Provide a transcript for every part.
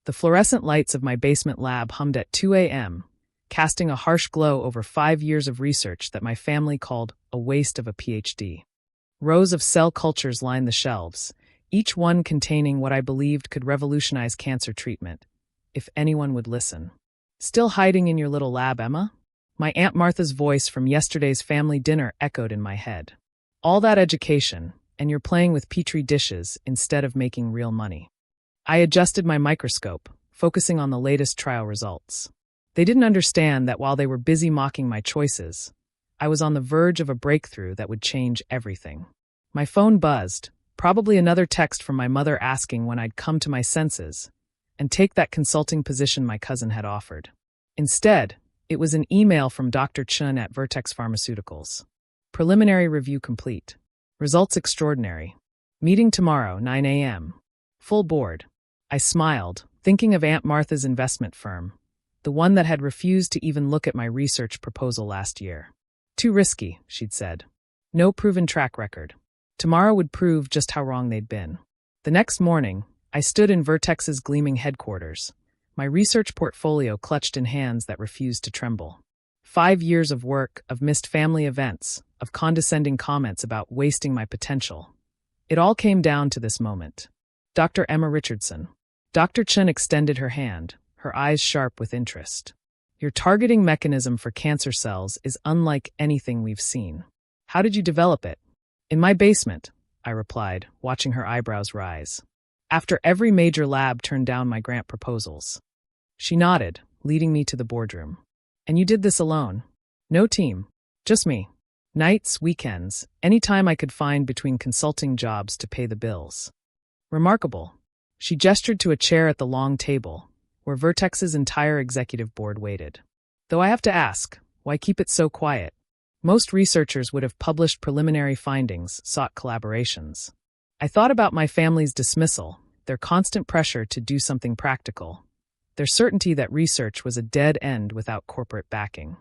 The fluorescent lights of my basement lab hummed at 2 a.m., casting a harsh glow over 5 years of research that my family called a waste of a PhD. Rows of cell cultures lined the shelves, each one containing what I believed could revolutionize cancer treatment, if anyone would listen. "Still hiding in your little lab, Emma?" My Aunt Martha's voice from yesterday's family dinner echoed in my head. "All that education, and you're playing with petri dishes instead of making real money." I adjusted my microscope, focusing on the latest trial results. They didn't understand that while they were busy mocking my choices, I was on the verge of a breakthrough that would change everything. My phone buzzed, probably another text from my mother asking when I'd come to my senses and take that consulting position my cousin had offered. Instead, it was an email from Dr. Chun at Vertex Pharmaceuticals. "Preliminary review complete. Results extraordinary. Meeting tomorrow, 9 a.m. Full board." I smiled, thinking of Aunt Martha's investment firm, the one that had refused to even look at my research proposal last year. "Too risky," she'd said. "No proven track record." Tomorrow would prove just how wrong they'd been. The next morning, I stood in Vertex's gleaming headquarters, my research portfolio clutched in hands that refused to tremble. 5 years of work, of missed family events, of condescending comments about wasting my potential. It all came down to this moment. "Dr. Emma Richardson." Dr. Chun extended her hand, her eyes sharp with interest. "Your targeting mechanism for cancer cells is unlike anything we've seen. How did you develop it?" "In my basement," I replied, watching her eyebrows rise. "After every major lab turned down my grant proposals." She nodded, leading me to the boardroom. "And you did this alone?" "No team. Just me. Nights, weekends, any time I could find between consulting jobs to pay the bills." "Remarkable." She gestured to a chair at the long table, where Vertex's entire executive board waited. "Though I have to ask, why keep it so quiet? Most researchers would have published preliminary findings, sought collaborations." I thought about my family's dismissal, their constant pressure to do something practical, their certainty that research was a dead end without corporate backing.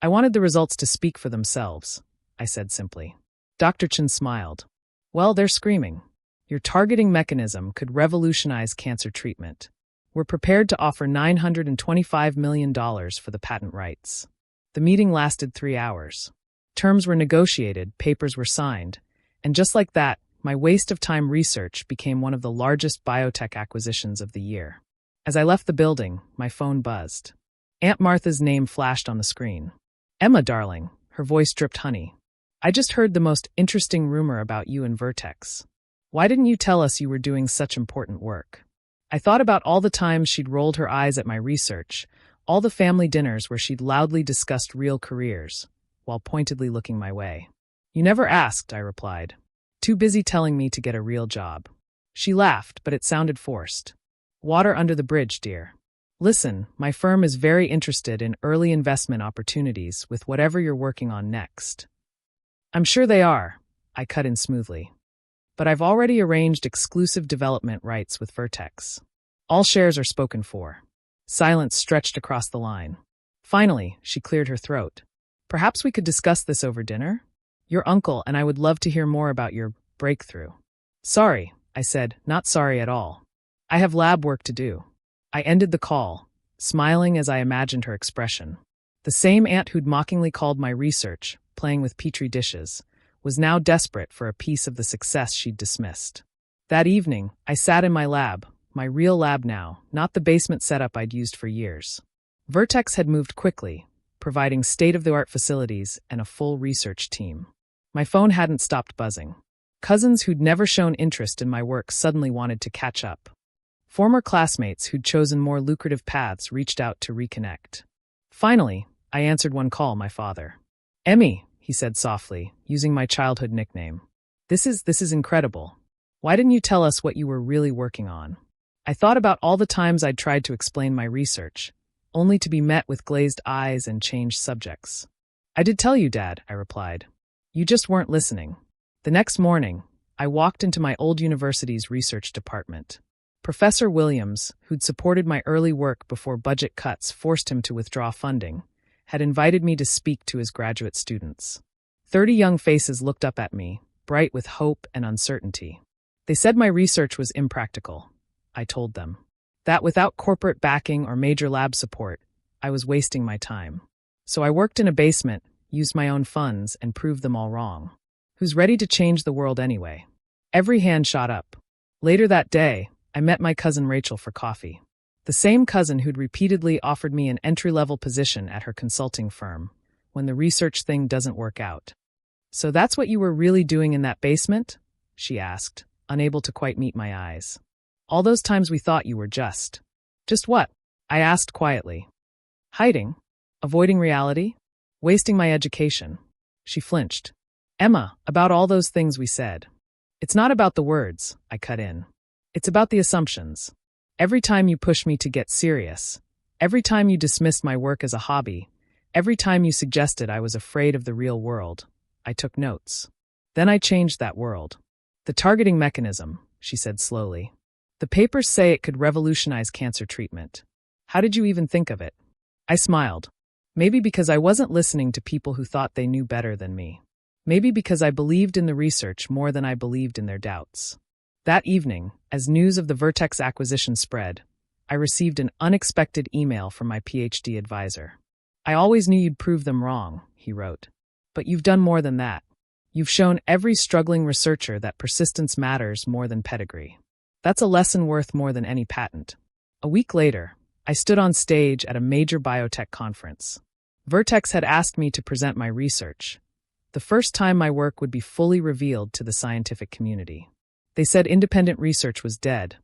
"I wanted the results to speak for themselves," I said simply. Dr. Chun smiled. "Well, they're screaming. Your targeting mechanism could revolutionize cancer treatment. We're prepared to offer $925 million for the patent rights." The meeting lasted 3 hours. Terms were negotiated, papers were signed, and just like that, my waste of time research became one of the largest biotech acquisitions of the year. As I left the building, my phone buzzed. Aunt Martha's name flashed on the screen. "Emma, darling," her voice dripped honey. "I just heard the most interesting rumor about you and Vertex. Why didn't you tell us you were doing such important work?" I thought about all the times she'd rolled her eyes at my research, all the family dinners where she'd loudly discussed real careers, while pointedly looking my way. "You never asked," I replied. "Too busy telling me to get a real job." She laughed, but it sounded forced. "Water under the bridge, dear. Listen, my firm is very interested in early investment opportunities with whatever you're working on next." "I'm sure they are," I cut in smoothly. "But I've already arranged exclusive development rights with Vertex. All shares are spoken for." Silence stretched across the line. Finally, she cleared her throat. "Perhaps we could discuss this over dinner? Your uncle and I would love to hear more about your breakthrough." "Sorry," I said, "not sorry at all. I have lab work to do." I ended the call, smiling as I imagined her expression. The same aunt who'd mockingly called my research, playing with petri dishes, was now desperate for a piece of the success she'd dismissed. That evening, I sat in my lab, my real lab now, not the basement setup I'd used for years. Vertex had moved quickly, providing state-of-the-art facilities and a full research team. My phone hadn't stopped buzzing. Cousins who'd never shown interest in my work suddenly wanted to catch up. Former classmates who'd chosen more lucrative paths reached out to reconnect. Finally, I answered one call, my father. "Emmy," he said softly, using my childhood nickname. This is incredible. Why didn't you tell us what you were really working on?" I thought about all the times I'd tried to explain my research, only to be met with glazed eyes and changed subjects. "I did tell you, Dad," I replied. "You just weren't listening." The next morning, I walked into my old university's research department. Professor Williams, who'd supported my early work before budget cuts forced him to withdraw funding, had invited me to speak to his graduate students. 30 young faces looked up at me, bright with hope and uncertainty. They said my research was impractical. I told them. that without corporate backing or major lab support, I was wasting my time. So I worked in a basement, used my own funds, and proved them all wrong. Who's ready to change the world anyway? Every hand shot up. Later that day, I met my cousin Rachel for coffee. The same cousin who'd repeatedly offered me an entry-level position at her consulting firm when the research thing doesn't work out. "So that's what you were really doing in that basement?" she asked, unable to quite meet my eyes. "All those times we thought you were just..." "Just what?" I asked quietly. "Hiding? Avoiding reality? Wasting my education?" She flinched. "Emma, about all those things we said. It's not about the words," I cut in. "It's about the assumptions. Every time you pushed me to get serious, every time you dismissed my work as a hobby, every time you suggested I was afraid of the real world, I took notes. Then I changed that world. The targeting mechanism," she said slowly. "The papers say it could revolutionize cancer treatment. How did you even think of it?" I smiled. Maybe because I wasn't listening to people who thought they knew better than me. Maybe because I believed in the research more than I believed in their doubts. That evening, as news of the Vertex acquisition spread, I received an unexpected email from my PhD advisor. "I always knew you'd prove them wrong," he wrote. "But you've done more than that. You've shown every struggling researcher that persistence matters more than pedigree. That's a lesson worth more than any patent." A week later, I stood on stage at a major biotech conference. Vertex had asked me to present my research, the first time my work would be fully revealed to the scientific community. They said independent research was dead.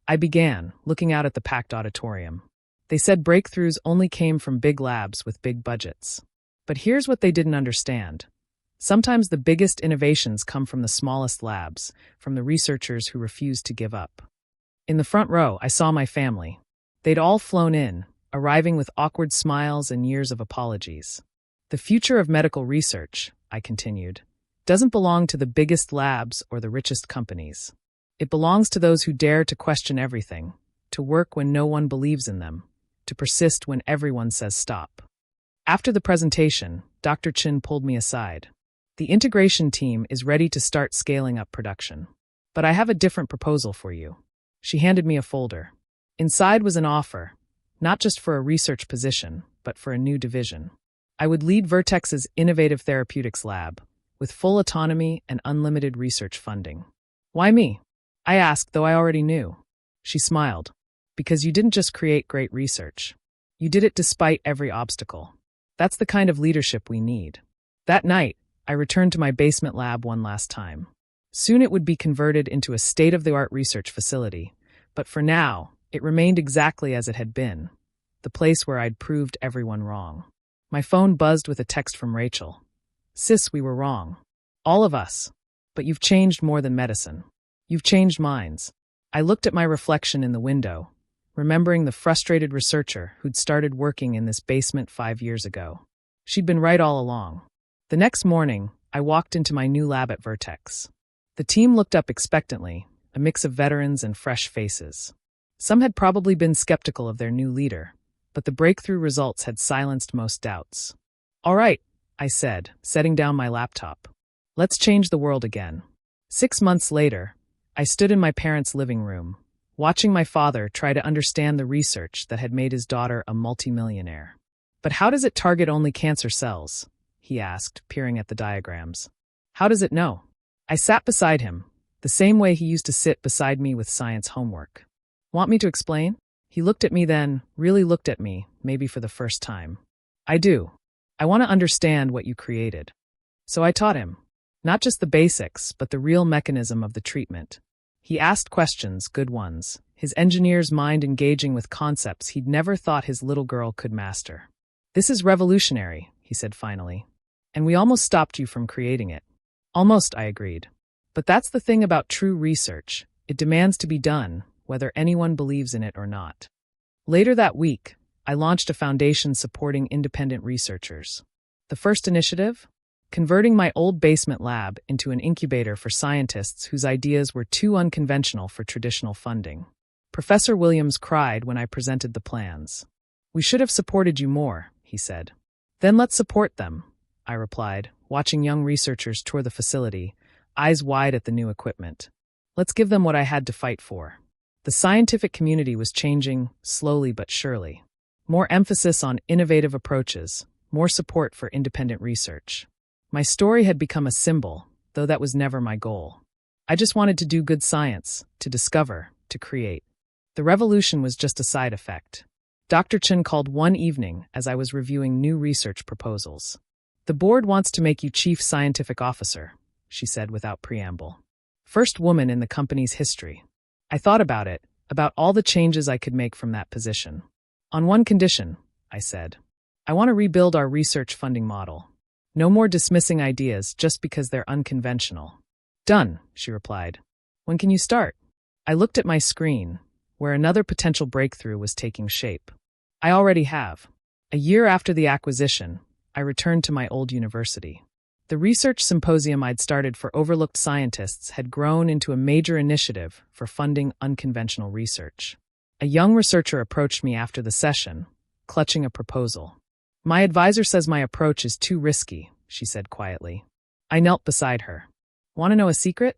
I began, looking out at the packed auditorium. They said breakthroughs only came from big labs with big budgets. But here's what they didn't understand. Sometimes the biggest innovations come from the smallest labs, from the researchers who refused to give up. In the front row, I saw my family. They'd all flown in, arriving with awkward smiles and years of apologies. "The future of medical research," I continued, "doesn't belong to the biggest labs or the richest companies. It belongs to those who dare to question everything, to work when no one believes in them, to persist when everyone says stop." After the presentation, Dr. Chin pulled me aside. "The integration team is ready to start scaling up production. But I have a different proposal for you." She handed me a folder. Inside was an offer, not just for a research position, but for a new division. I would lead Vertex's innovative therapeutics lab, with full autonomy and unlimited research funding. "Why me?" I asked, though I already knew. She smiled. "Because you didn't just create great research. You did it despite every obstacle. That's the kind of leadership we need." That night, I returned to my basement lab one last time. Soon it would be converted into a state-of-the-art research facility, but for now, it remained exactly as it had been, the place where I'd proved everyone wrong. My phone buzzed with a text from Rachel. "Sis, we were wrong. All of us. But you've changed more than medicine. You've changed minds." I looked at my reflection in the window, remembering the frustrated researcher who'd started working in this basement 5 years ago. She'd been right all along. The next morning, I walked into my new lab at Vertex. The team looked up expectantly, a mix of veterans and fresh faces. Some had probably been skeptical of their new leader, but the breakthrough results had silenced most doubts. "All right," I said, setting down my laptop. "Let's change the world again." 6 months later, I stood in my parents' living room, watching my father try to understand the research that had made his daughter a multimillionaire. "But how does it target only cancer cells?" he asked, peering at the diagrams. "How does it know?" I sat beside him, the same way he used to sit beside me with science homework. "Want me to explain?" He looked at me then, really looked at me, maybe for the first time. "I do. I want to understand what you created." So I taught him. Not just the basics, but the real mechanism of the treatment. He asked questions, good ones, his engineer's mind engaging with concepts he'd never thought his little girl could master. "This is revolutionary," he said finally. "And we almost stopped you from creating it." "Almost," I agreed. But that's the thing about true research. It demands to be done, whether anyone believes in it or not. Later that week, I launched a foundation supporting independent researchers. The first initiative? Converting my old basement lab into an incubator for scientists whose ideas were too unconventional for traditional funding. Professor Williams cried when I presented the plans. "We should have supported you more," he said. "Then let's support them," I replied, watching young researchers tour the facility, eyes wide at the new equipment. "Let's give them what I had to fight for." The scientific community was changing, slowly but surely. More emphasis on innovative approaches, more support for independent research. My story had become a symbol, though that was never my goal. I just wanted to do good science, to discover, to create. The revolution was just a side effect. Dr. Chen called one evening as I was reviewing new research proposals. "The board wants to make you chief scientific officer," she said without preamble. First woman in the company's history. I thought about it, about all the changes I could make from that position. "On one condition," I said. "I want to rebuild our research funding model. No more dismissing ideas just because they're unconventional." "Done," she replied. "When can you start?" I looked at my screen, where another potential breakthrough was taking shape. I already have. A year after the acquisition, I returned to my old university. The research symposium I'd started for overlooked scientists had grown into a major initiative for funding unconventional research. A young researcher approached me after the session, clutching a proposal. "My advisor says my approach is too risky," she said quietly. I knelt beside her. "Want to know a secret?"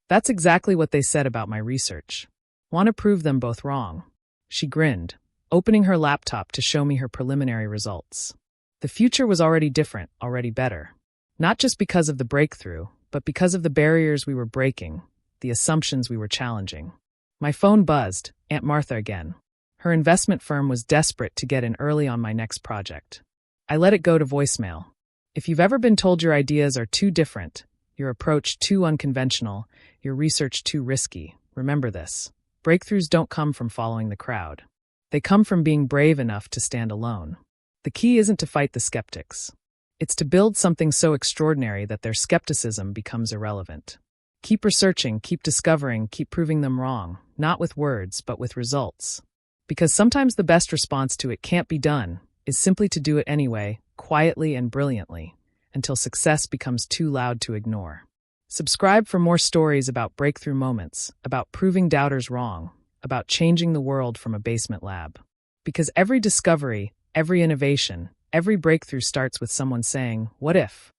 "That's exactly what they said about my research. Want to prove them both wrong." She grinned, opening her laptop to show me her preliminary results. The future was already different, already better. Not just because of the breakthrough, but because of the barriers we were breaking, the assumptions we were challenging. My phone buzzed, Aunt Martha again. Her investment firm was desperate to get in early on my next project. I let it go to voicemail. If you've ever been told your ideas are too different, your approach too unconventional, your research too risky, remember this. Breakthroughs don't come from following the crowd. They come from being brave enough to stand alone. The key isn't to fight the skeptics. It's to build something so extraordinary that their skepticism becomes irrelevant. Keep researching, keep discovering, keep proving them wrong, not with words, but with results. Because sometimes the best response to "it can't be done" is simply to do it anyway, quietly and brilliantly, until success becomes too loud to ignore. Subscribe for more stories about breakthrough moments, about proving doubters wrong, about changing the world from a basement lab. Because every discovery, every innovation, every breakthrough starts with someone saying, "What if?"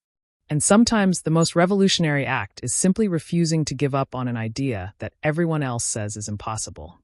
And sometimes the most revolutionary act is simply refusing to give up on an idea that everyone else says is impossible.